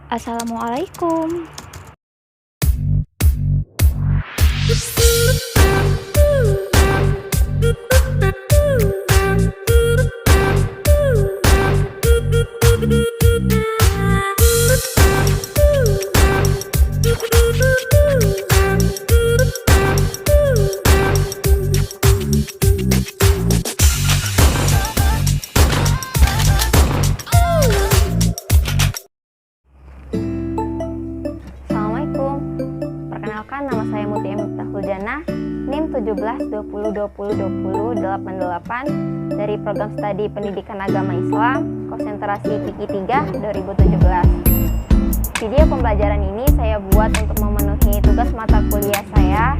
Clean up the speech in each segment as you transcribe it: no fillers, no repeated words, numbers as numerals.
Assalamualaikum. Assalamualaikum. Perkenalkan, nama saya Mutia Miftahul Janah, NIM 1720202088 dari Program Studi Pendidikan Agama Islam, konsentrasi PIKI 3 2017. Video pembelajaran ini saya buat untuk memenuhi tugas mata kuliah saya,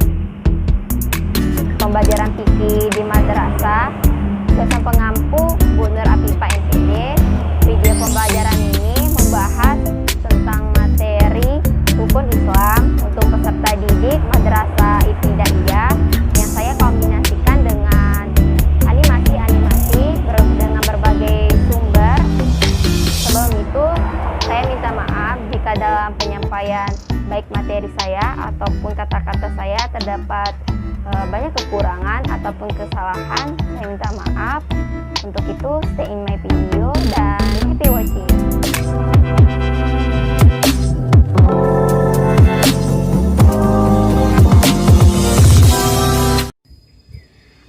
pembelajaran PIKI di Madrasah, dosen pengampu Bu Nur Afifah MPD. Video pembelajaran ini membahas tentang materi rukun Islam untuk peserta didik Madrasah Ibtidaiyah yang saya kombinasikan dengan animasi dengan berbagai sumber. Sebelum itu, saya minta maaf jika dalam penyampaian baik materi saya ataupun kata-kata saya terdapat banyak kekurangan ataupun kesalahan. Saya minta maaf. Untuk itu, stay in my video dan happy watching.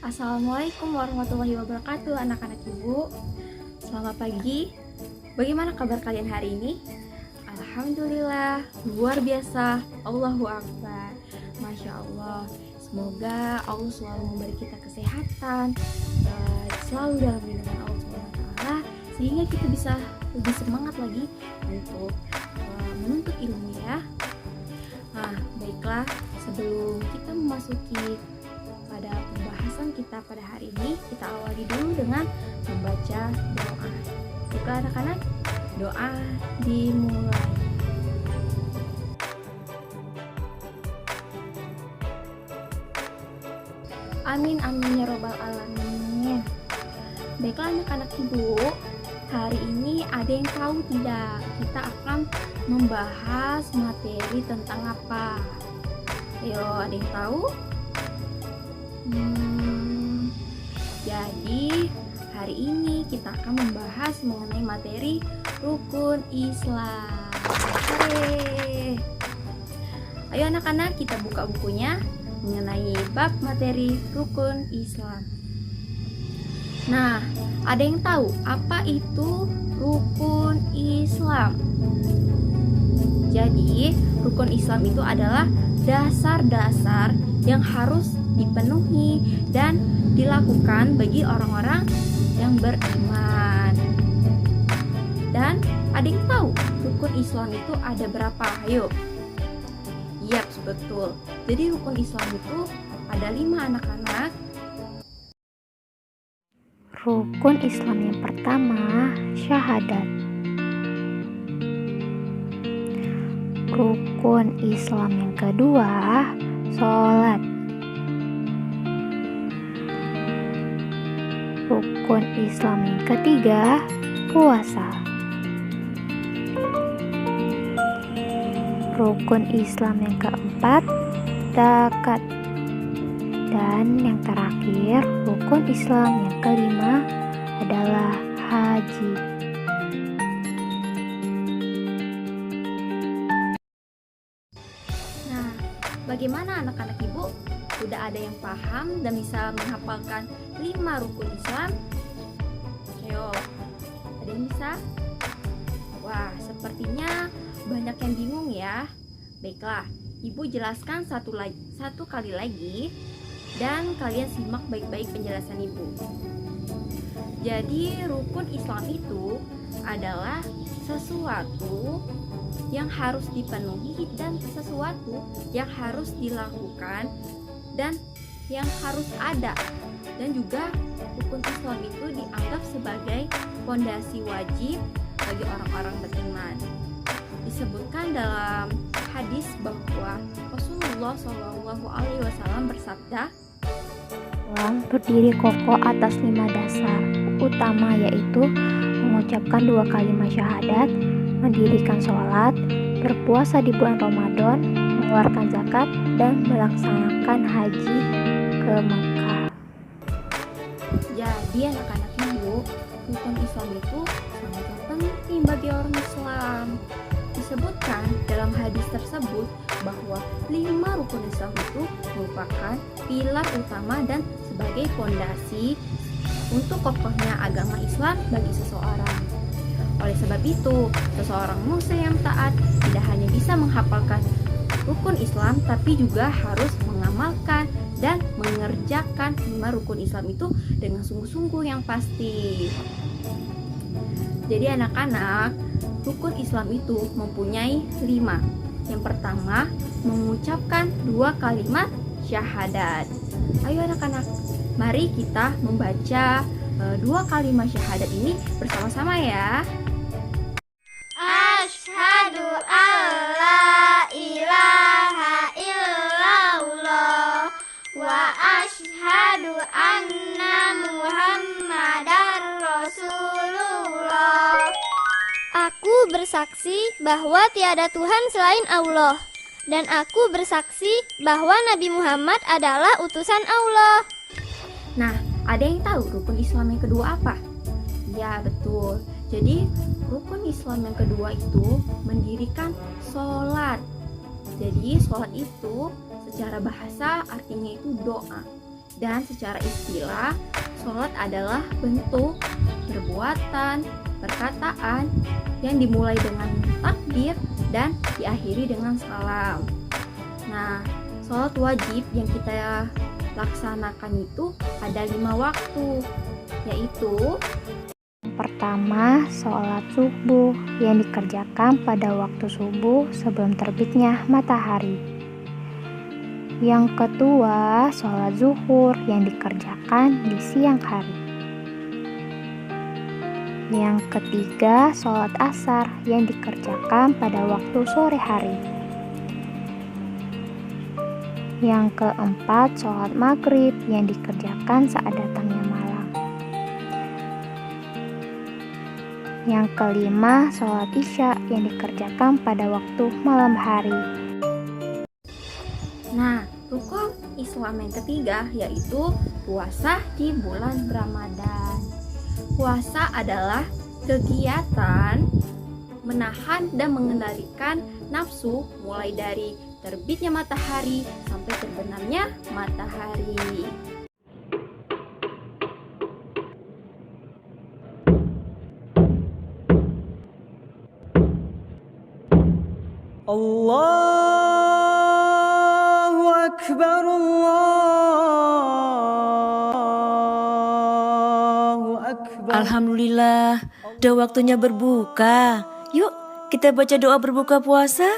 Assalamualaikum warahmatullahi wabarakatuh, anak-anak ibu. Selamat pagi. Bagaimana kabar kalian hari ini? Alhamdulillah, luar biasa. Allahu Akbar. Masya Allah. Semoga Allah selalu memberi kita kesehatan, selalu dalam lindungan Allah SWT, sehingga kita bisa lebih semangat lagi untuk menuntut ilmu ya. Nah, baiklah, sebelum kita memasuki pada pembahasan kita pada hari ini, kita awali dulu dengan membaca doa. Baiklah anak-anak, doa dimulai. Amin amin ya robbal alamin. Baiklah anak-anak ibu, hari ini ada yang tahu tidak? Kita akan membahas materi tentang apa? Ayo, ada yang tahu? Jadi hari ini kita akan membahas mengenai materi rukun Islam. Hore. Ayo anak-anak, kita buka bukunya mengenai bab materi rukun Islam. Nah, ada yang tahu apa itu rukun Islam? Jadi, rukun Islam itu adalah dasar-dasar yang harus dipenuhi dan dilakukan bagi orang-orang yang beriman. Dan ada yang tahu rukun Islam itu ada berapa? Ayo. Yap, betul. Jadi rukun Islam itu ada 5 anak-anak. Rukun Islam yang pertama, syahadat. Rukun Islam yang kedua, sholat. Rukun Islam yang ketiga, puasa. Rukun Islam yang keempat, zakat. Dan yang terakhir, rukun Islam yang kelima adalah haji. Nah, bagaimana anak-anak ibu? Sudah ada yang paham dan bisa menghafalkan 5 rukun Islam? Ayo, ada yang bisa? Wah, sepertinya banyak yang bingung ya. Baiklah, ibu jelaskan satu kali lagi dan kalian simak baik-baik penjelasan ibu. Jadi rukun Islam itu adalah sesuatu yang harus dipenuhi dan sesuatu yang harus dilakukan dan yang harus ada. Dan juga rukun Islam itu dianggap sebagai fondasi wajib bagi orang-orang beriman. Disebutkan dalam hadis bahwa Rasulullah SAW bersabda, Islam berdiri kokoh atas 5 dasar utama, yaitu mengucapkan 2 kalimat syahadat, mendirikan sholat, berpuasa di bulan Ramadan, mengeluarkan zakat, dan melaksanakan haji ke Makkah. Jadi anak-anak ibu, rukun Islam itu sangat penting bagi orang Islam. Disebutkan dalam hadis tersebut bahwa 5 rukun Islam itu merupakan pilar utama dan sebagai fondasi untuk kokohnya agama Islam bagi seseorang. Oleh sebab itu, seseorang muslim yang taat tidak hanya bisa menghafalkan rukun Islam, tapi juga harus mengamalkan dan mengerjakan 5 rukun Islam itu dengan sungguh-sungguh yang pasti. Jadi anak-anak, rukun Islam itu mempunyai 5. Yang pertama, mengucapkan 2 kalimat syahadat. Ayo anak-anak, mari kita membaca 2 kalimat syahadat ini bersama-sama ya. Asyhadu alla ilaha illallah wa asyhadu anna Muhammadar Rasulullah. Aku bersaksi bahwa tiada Tuhan selain Allah, dan aku bersaksi bahwa Nabi Muhammad adalah utusan Allah. Nah, ada yang tahu rukun Islam yang kedua apa? Ya, betul. Jadi, rukun Islam yang kedua itu mendirikan sholat. Jadi, sholat itu secara bahasa artinya itu doa. Dan secara istilah, sholat adalah bentuk perbuatan, perkataan yang dimulai dengan takbir dan diakhiri dengan salam. Nah, sholat wajib yang kita laksanakan itu ada 5 waktu, yaitu Pertama, sholat subuh yang dikerjakan pada waktu subuh sebelum terbitnya matahari. Yang kedua, sholat zuhur yang dikerjakan di siang hari. Yang ketiga, sholat asar yang dikerjakan pada waktu sore hari. Yang keempat, sholat maghrib yang dikerjakan saat datangnya malam. Yang kelima, sholat isya yang dikerjakan pada waktu malam hari. Nah, rukun Islam yang ketiga yaitu puasa di bulan Ramadan. Puasa adalah kegiatan menahan dan mengendalikan nafsu mulai dari terbitnya matahari sampai terbenamnya matahari. Allahu Akbar, Allahu Akbar. Alhamdulillah, udah waktunya berbuka. Yuk, kita baca doa berbuka puasa.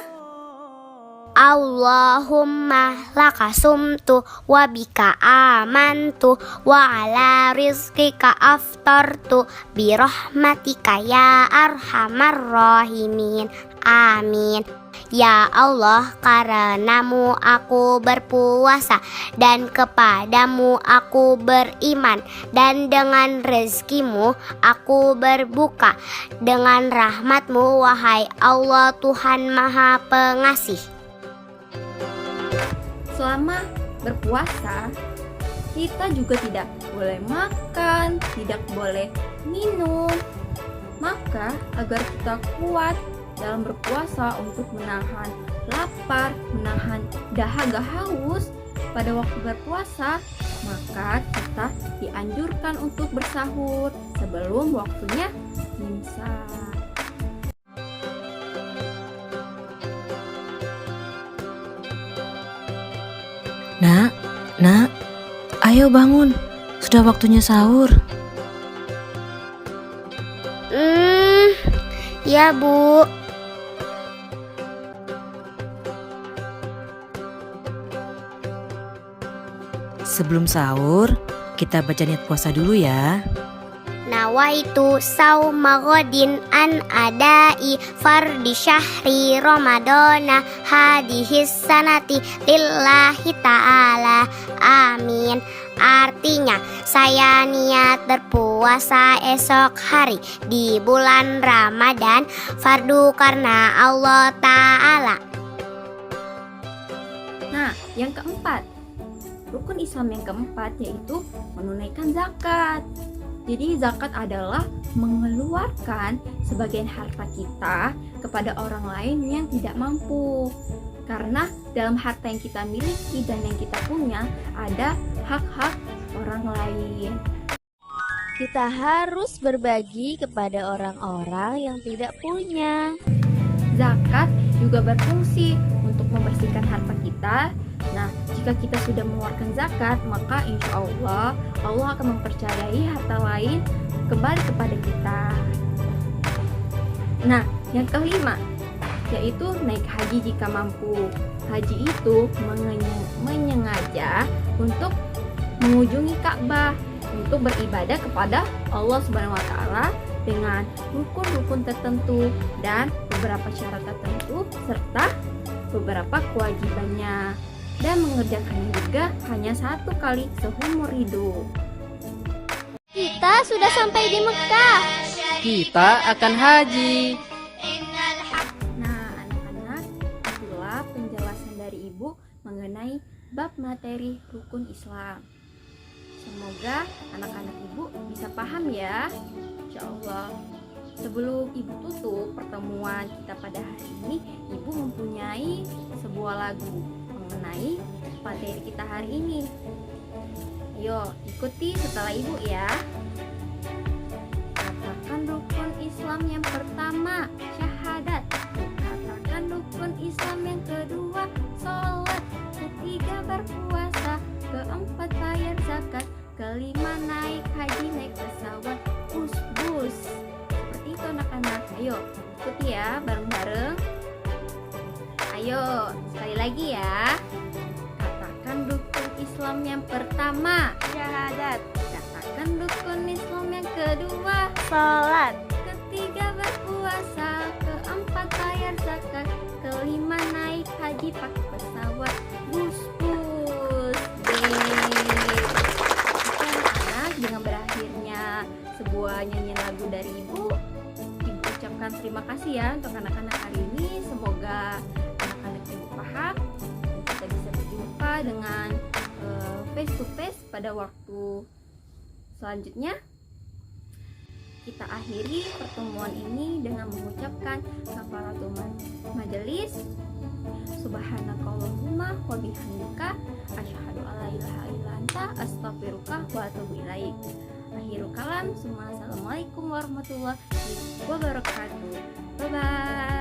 Allahumma laka sumtu wa bika amantu wa ala rizqika aftartu bi rahmatika ya arhamar rahimin. Amin. Ya Allah, karenamu aku berpuasa dan kepadamu aku beriman, dan dengan rezekimu aku berbuka, dengan rahmatmu wahai Allah Tuhan Maha Pengasih. Selama berpuasa, kita juga tidak boleh makan, tidak boleh minum. Maka agar kita kuat dalam berpuasa untuk menahan lapar, menahan dahaga haus pada waktu berpuasa, maka kita dianjurkan untuk bersahur sebelum waktunya imsak. Nak, ayo bangun. Sudah waktunya sahur. Ya Bu. Sebelum sahur, kita baca niat puasa dulu ya. Nawaitu sauma ghadin an adai fardi syahri ramadana hadihis sanati lillahi ta'ala. Amin. Artinya saya niat berpuasa esok hari di bulan Ramadan, fardu karena Allah Ta'ala. Nah, yang keempat, rukun Islam yang keempat yaitu menunaikan zakat. Jadi zakat adalah mengeluarkan sebagian harta kita kepada orang lain yang tidak mampu. Karena dalam harta yang kita miliki dan yang kita punya ada hak-hak orang lain. Kita harus berbagi kepada orang-orang yang tidak punya. Zakat juga berfungsi untuk membersihkan harta kita. Nah, jika kita sudah mengeluarkan zakat, maka insya Allah akan mempercayai harta lain kembali kepada kita. Nah, yang kelima yaitu naik haji jika mampu. Haji itu menyengaja untuk mengunjungi Ka'bah untuk beribadah kepada Allah Subhanahu wa taala dengan rukun-rukun tertentu dan beberapa syarat tertentu serta beberapa kewajibannya, dan mengerjakannya juga hanya 1 kali seumur hidup. Kita sudah sampai di Mekah. Kita akan haji. Nah, anak-anak, itulah penjelasan dari Ibu mengenai bab materi rukun Islam. Semoga anak-anak Ibu bisa paham ya, insya Allah. Sebelum Ibu tutup pertemuan kita pada hari ini, Ibu mempunyai sebuah lagu mengenai materi kita hari ini. Ayo, ikuti setelah Ibu ya. Katakan rukun Islam yang pertama, syahadat. Katakan rukun Islam yang kedua, sholat. Ketiga, berpuasa. Keempat, bayar zakat. Kelima, naik haji, naik pesawat, bus. Seperti itu anak-anak. Ayo, ikuti ya bareng-bareng. Ayo, sekali lagi ya. Katakan rukun Islam yang pertama, syahadat. Katakan rukun Islam yang kedua, Salat. ketiga, berpuasa. Keempat, bayar zakat. Kelima, naik haji pakai pesawat, bus. Anak-anak, dengan berakhirnya sebuah nyanyian lagu dari Ibu ucapkan terima kasih ya untuk anak-anak hari ini. Semoga anak-anak Ibu paham dan kita bisa berjumpa dengan face to face pada waktu selanjutnya. Kita akhiri pertemuan ini dengan mengucapkan kafaratul majelis. Subhanakallahumma wa bihamdika asyhadu alla ilaha illa anta astaghfiruka wa atubu ilaik. Akhirul kalam, assalamualaikum warahmatullahi wabarakatuh. Bye bye.